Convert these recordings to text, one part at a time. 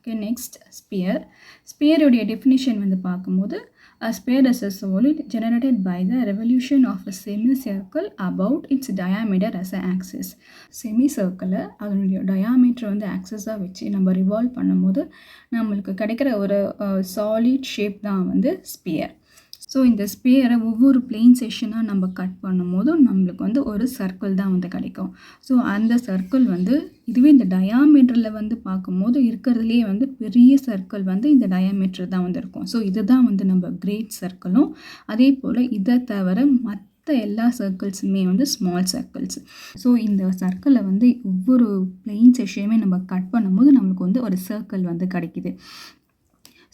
Okay, next sphere. Sphere உடைய definition வந்து பார்க்கும்போது a sphere is a solid generated by the revolution of a semicircle about its diameter as an axis. Semicircle அதனுடைய diameter வந்து axis-ஆ வச்சு நம்ம revolve பண்ணும்போது நம்மளுக்கு கிடைக்கிற ஒரு solid shape தான் வந்து sphere. ஸோ இந்த ஸ்பியரை ஒவ்வொரு பிளெயின் செக்ஷனாக நம்ம கட் பண்ணும்போது நம்மளுக்கு வந்து ஒரு சர்க்கிள் தான் வந்து கிடைக்கும். ஸோ அந்த சர்க்கிள் வந்து இதுவே இந்த டயாமீட்டரில் வந்து பார்க்கும்போது இருக்கிறதுலே வந்து பெரிய சர்க்கிள் வந்து இந்த டயாமீட்டர் தான் வந்து இருக்கும். ஸோ இதுதான் வந்து நம்ம கிரேட் சர்க்கிளும், அதே போல் இதை தவிர மற்ற எல்லா சர்க்கிள்ஸுமே வந்து ஸ்மால் சர்க்கிள்ஸ். ஸோ இந்த சர்க்கிளை வந்து ஒவ்வொரு பிளெயின் செக்ஷனுமே நம்ம கட் பண்ணும்போது நம்மளுக்கு வந்து ஒரு சர்க்கிள் வந்து கிடைக்கிது.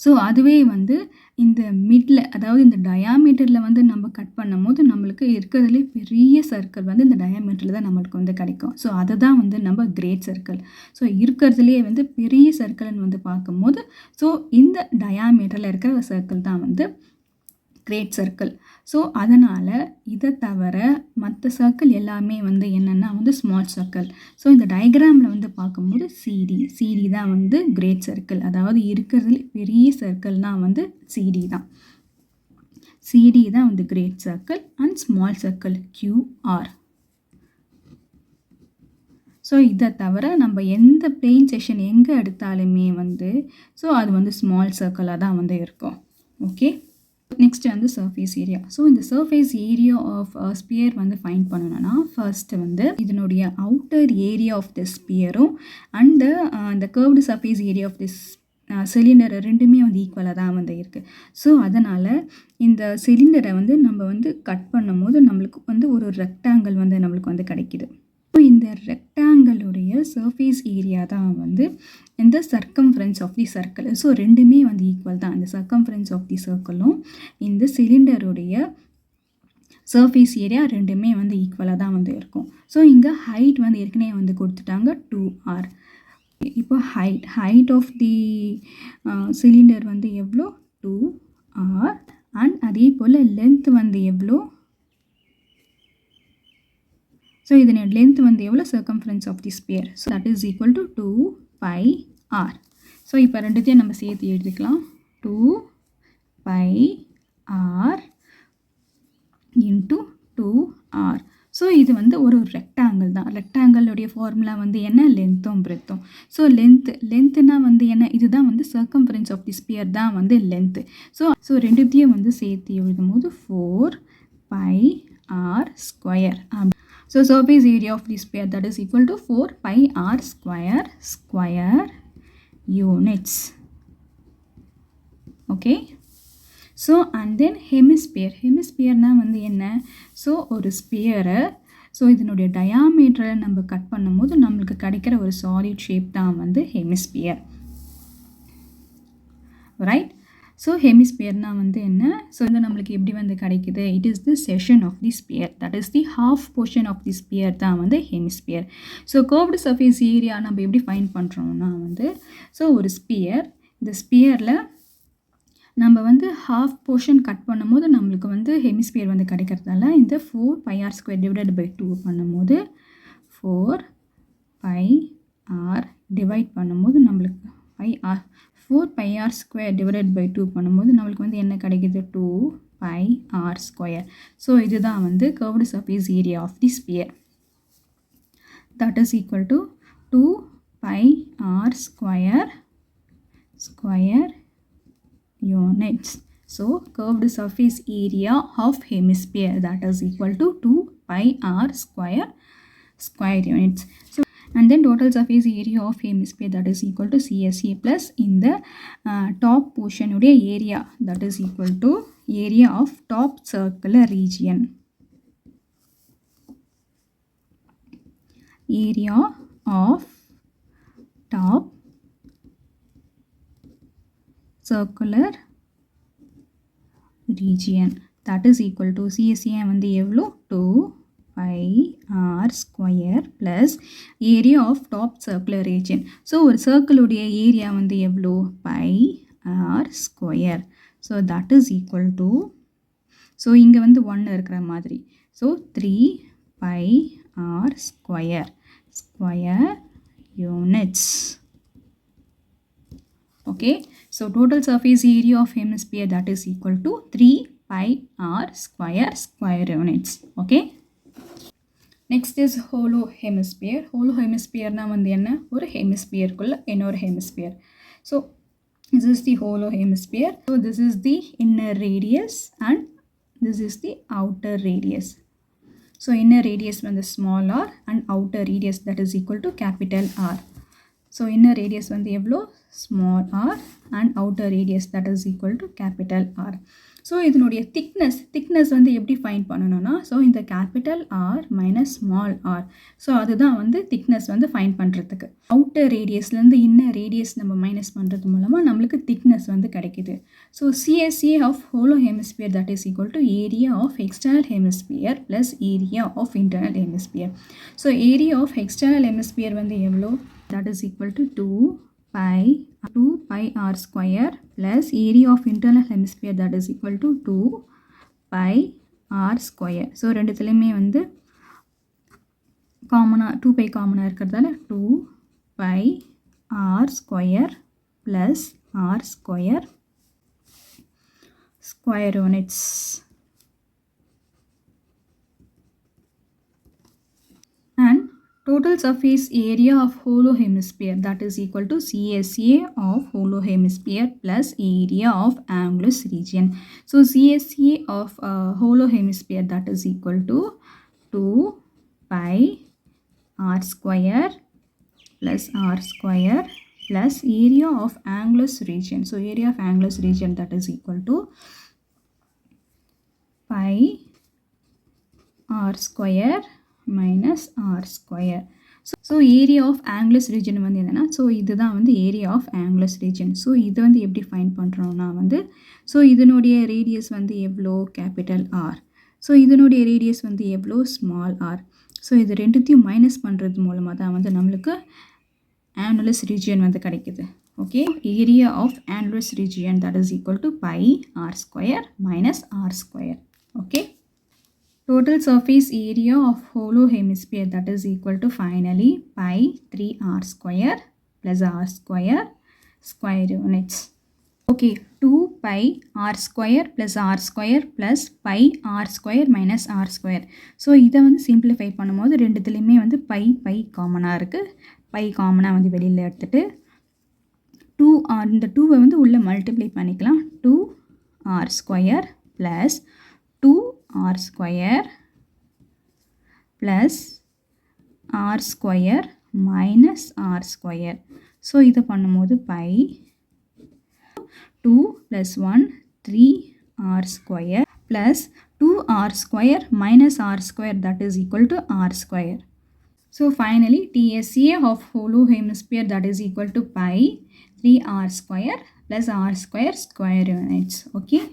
ஸோ அதுவே வந்து இந்த மிடில், அதாவது இந்த டயாமீட்டரில் வந்து நம்ம கட் பண்ணும்போது நம்மளுக்கு இருக்கிறதுலே பெரிய சர்க்கிள் வந்து இந்த டயாமீட்டரில் தான் நம்மளுக்கு வந்து கிடைக்கும். ஸோ அதுதான் வந்து நம்ம கிரேட் சர்க்கிள். ஸோ இருக்கிறதுலே வந்து பெரிய சர்க்கிள்னு வந்து பார்க்கும்போது ஸோ இந்த டயாமீட்டரில் இருக்கிற சர்க்கிள் தான் வந்து கிரேட் சர்க்கிள். ஸோ அதனால் இதை தவிர மற்ற சர்க்கிள் எல்லாமே வந்து என்னென்னா வந்து ஸ்மால் சர்க்கிள். ஸோ இந்த டயக்ராமில் வந்து பார்க்கும்போது சிடி தான் வந்து கிரேட் சர்க்கிள், அதாவது இருக்கிறதுல பெரிய சர்க்கிள்னால் வந்து சிடி தான் வந்து great circle and small circle QR. So இதை தவிர நம்ம எந்த பிளெயின் செக்ஷன் எங்கே எடுத்தாலுமே வந்து ஸோ அது வந்து ஸ்மால் சர்க்கிளாக தான் வந்து இருக்கும். ஓகே, நெக்ஸ்ட் வந்து சர்ஃபேஸ் ஏரியா. ஸோ இந்த சர்ஃபேஸ் ஏரியா ஆஃப் ஸ்பியர் வந்து ஃபைண்ட் பண்ணணும்னா ஃபர்ஸ்ட் வந்து இதனுடைய அவுட்டர் ஏரியா ஆஃப் த ஸ்பியரும் அண்ட் இந்த curved surface area of this cylinder ரெண்டுமே வந்து ஈக்குவலாக தான் வந்து இருக்குது. ஸோ அதனால் இந்த சிலிண்டரை வந்து நம்ம வந்து கட் பண்ணும்போது நம்மளுக்கு வந்து ஒரு ரெக்டாங்கிள் வந்து நம்மளுக்கு வந்து கிடைக்கிது. ஸோ இந்த ரெக்டாங்கிளுடைய சர்ஃபேஸ் ஏரியா தான் வந்து இந்த circumference of the circle. So ரெண்டுமே வந்து ஈக்குவல் தான். இந்த சர்க்கம்ஃபரன்ஸ் ஆஃப் தி சர்க்கிளும் இந்த சிலிண்டருடைய சர்ஃபேஸ் ஏரியா ரெண்டுமே வந்து ஈக்குவலாக தான் வந்து இருக்கும். ஸோ இங்கே ஹைட் வந்து ஏற்கனவே வந்து கொடுத்துட்டாங்க 2r. இப்போ ஹைட் ஆஃப் தி சிலிண்டர் வந்து எவ்வளோ 2r அண்ட் அதே போல் லென்த் வந்து எவ்வளோ, ஸோ இதனோட லென்த் வந்து எவ்வளோ circumference of the sphere, so that is equal to 2πr. So இப்போ ரெண்டுத்தையும் நம்ம சேர்த்து எழுதிக்கலாம். 2πr into 2r. ஸோ இது வந்து ஒரு ரெக்டாங்கிள் தான். ரெக்டாங்கிளுடைய ஃபார்முலா வந்து என்ன, லென்த்தும் பிரெத்தும். ஸோ லென்த்துனா வந்து என்ன, இதுதான் வந்து சர்க்கம்ஃபரன்ஸ் ஆஃப் தி ஸ்பியர் தான் வந்து லென்த்து. ஸோ ரெண்டுத்தையும் வந்து சேர்த்து எழுதும்போது 4πr square. So surface area of the sphere that is equal to 4πr square units. Okay. So and then hemisphere na வந்து என்ன, ஸோ ஒரு ஸ்பியரை ஸோ இதனுடைய டயாமீட்டரை நம்ம கட் பண்ணும்போது நம்மளுக்கு கிடைக்கிற ஒரு சாலிட் ஷேப் தான் வந்து ஹெமிஸ்பியர், ரைட். ஸோ ஹெமிஸ்பியர்னால் வந்து என்ன, ஸோ வந்து நம்மளுக்கு எப்படி வந்து கிடைக்குது, it is the section of the sphere, that is the half portion of the sphere தான் வந்து hemisphere. So curved surface area நம்ம எப்படி ஃபைண்ட் பண்ணுறோம்னா வந்து ஸோ ஒரு ஸ்பியர், இந்த ஸ்பியரில் நம்ம வந்து ஹாஃப் போர்ஷன் கட் பண்ணும்போது நம்மளுக்கு வந்து ஹெமிஸ்பியர் வந்து கிடைக்கிறதால இந்த 4πr ஸ்கொயர் டிவைடட் பை 2 பண்ணும்போது 4πr டிவைட் பண்ணும்போது நம்மளுக்கு 4πr ஸ்கொயர் டிவைடட் பை 2 பண்ணும்போது நம்மளுக்கு வந்து என்ன கிடைக்கிது, 2πr ஸ்கொயர். ஸோ இதுதான் வந்து curved surface area of the sphere, that is equal to 2πr square units. So curved surface area of hemisphere that is equal to 2πr square units. So and then total surface area of hemisphere that is equal to CSA plus in the top portion ude area that is equal to area of top circular region. Area of top circular region that is equal to CSA வந்து எவ்வளோ 2πr square plus area of top circular region. So ஒரு சர்க்கிளுடைய area வந்து எவ்வளோ πr square. So that is equal to, so இங்கே வந்து 1 இருக்கிற மாதிரி, so 3πr square units. Okay, so total surface area of hemisphere that is equal to 3 pi r square units. Okay, next is hollow hemisphere. Hollow hemisphere na வந்து என்ன, ஒரு hemisphere குள்ள இன்னொரு hemisphere. So this is the hollow hemisphere. So this is the inner radius and this is the outer radius. So inner radius வந்து small r and outer radius that is equal to capital R. So inner radius வந்து எவ்வளோ, small r and outer radius that is equal to capital R. ஸோ இதனுடைய thickness வந்து எப்படி find பண்ணணும்னா, so இந்த capital R minus small r, so அதுதான் வந்து திக்னஸ் வந்து ஃபைண்ட் பண்ணுறதுக்கு. அவுட்டர் ரேடியஸ்லேருந்து இன்னர் ரேடியஸ் நம்ம மைனஸ் பண்ணுறது மூலமாக நம்மளுக்கு திக்னஸ் வந்து கிடைக்கிது. So CSA of hollow hemisphere that is equal to area of external hemisphere plus area of internal hemisphere. So area of external hemisphere வந்து எவ்வளோ, that is equal to 2 pi r square plus area of internal hemisphere that is equal to 2 pi r square. So ரெண்டுத்துலேயுமே வந்து காமனாக 2 pi காமனாக இருக்கிறதால 2 pi r square plus r square units. And total surface area of hollow hemisphere that is equal to CSA of hollow hemisphere plus area of angulus region. So CSA of hollow hemisphere that is equal to 2 pi r square plus r square plus area of angulus region. So area of angulus region that is equal to pi r square minus r square. So area of angulus region வந்து என்னன்னா, so இதுதான் வந்து area of angulus region. So இது வந்து எப்படி find பண்ணுறோம்னா வந்து, so இதனுடைய ரேடியஸ் வந்து எவ்வளோ, கேபிட்டல் ஆர். ஸோ இதனுடைய ரேடியஸ் வந்து எவ்வளோ, ஸ்மால் ஆர். ஸோ இது ரெண்டுத்தையும் மைனஸ் பண்ணுறது மூலமாக தான் வந்து நம்மளுக்கு angulus region வந்து கிடைக்குது. Okay, area of angulus region that is equal to pi r square minus r square. Okay, total surface area of hollow hemisphere that is equal to finally pi 3r square plus r square units. Okay, 2 pi r square plus r square plus pi r square minus r square. So இதை வந்து simplify பண்ணும்போது ரெண்டுத்துலேயுமே வந்து by காமனாக இருக்குது. By காமனாக வந்து வெளியில் எடுத்துகிட்டு 2r, இந்த 2வை வந்து உள்ளே மல்டிப்ளை பண்ணிக்கலாம். 2r square plus 2r square plus r square minus r square. So இதை பண்ணும்போது by 2 plus 1 3r square plus 2r square minus r square that is equal to r square. So finally TSA of hollow hemisphere that is equal to pi 3r square plus r square units. Okay.